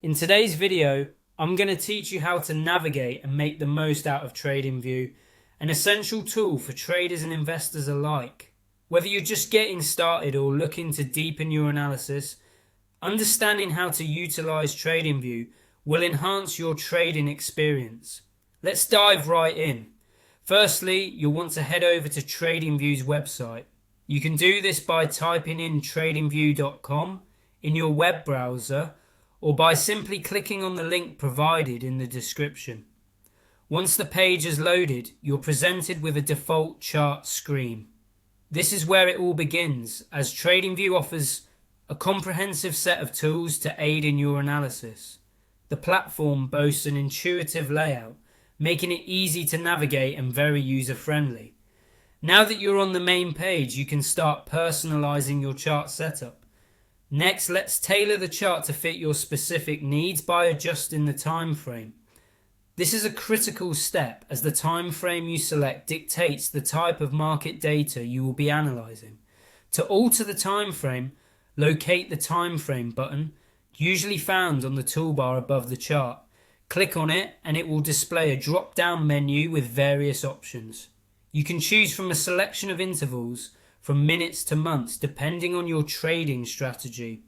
In today's video, I'm going to teach you how to navigate and make the most out of TradingView, an essential tool for traders and investors alike. Whether you're just getting started or looking to deepen your analysis, understanding how to utilize TradingView will enhance your trading experience. Let's dive right in. Firstly, you'll want to head over to TradingView's website. You can do this by typing in tradingview.com in your web browser, or by simply clicking on the link provided in the description. Once the page is loaded, you're presented with a default chart screen. This is where it all begins, as TradingView offers a comprehensive set of tools to aid in your analysis. The platform boasts an intuitive layout, making it easy to navigate and very user-friendly. Now that you're on the main page, you can start personalizing your chart setup. Next, let's tailor the chart to fit your specific needs by adjusting the time frame. This is a critical step, as the time frame you select dictates the type of market data you will be analyzing. To alter the time frame, locate the time frame button, usually found on the toolbar above the chart. Click on it and it will display a drop-down menu with various options. You can choose from a selection of intervals from minutes to months depending on your trading strategy.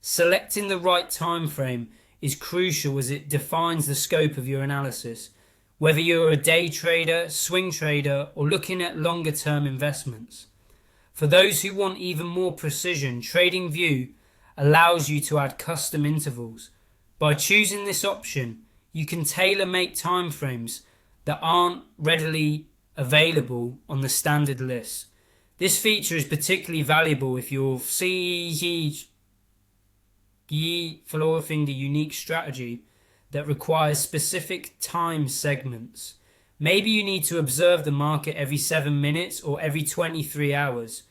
Selecting the right time frame is crucial as it defines the scope of your analysis, whether you're a day trader, swing trader, or looking at longer term investments. For those who want even more precision, TradingView allows you to add custom intervals. By choosing this option, you can tailor-make timeframes that aren't readily available on the standard list. This feature is particularly valuable if you're following the unique strategy that requires specific time segments. Maybe you need to observe the market every 7 minutes or every 23 hours.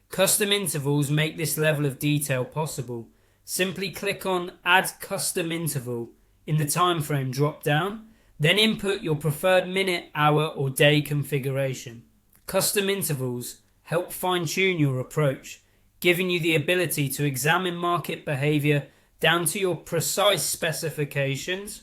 Custom intervals make this level of detail possible. Simply click on Add Custom Interval in the time frame drop-down, then input your preferred minute, hour, or day configuration. Custom intervals help fine-tune your approach, giving you the ability to examine market behavior down to your precise specifications.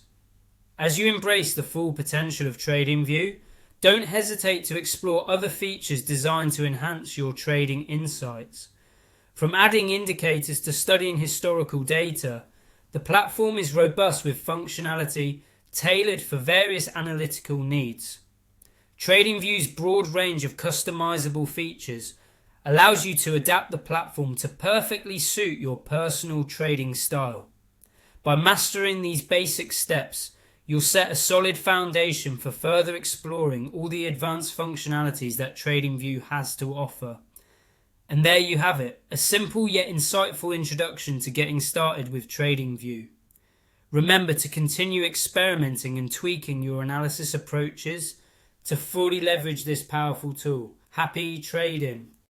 As you embrace the full potential of TradingView, don't hesitate to explore other features designed to enhance your trading insights. From adding indicators to studying historical data, the platform is robust with functionality tailored for various analytical needs. TradingView's broad range of customizable features allows you to adapt the platform to perfectly suit your personal trading style. By mastering these basic steps, you'll set a solid foundation for further exploring all the advanced functionalities that TradingView has to offer. And there you have it, a simple yet insightful introduction to getting started with TradingView. Remember to continue experimenting and tweaking your analysis approaches to fully leverage this powerful tool. Happy trading!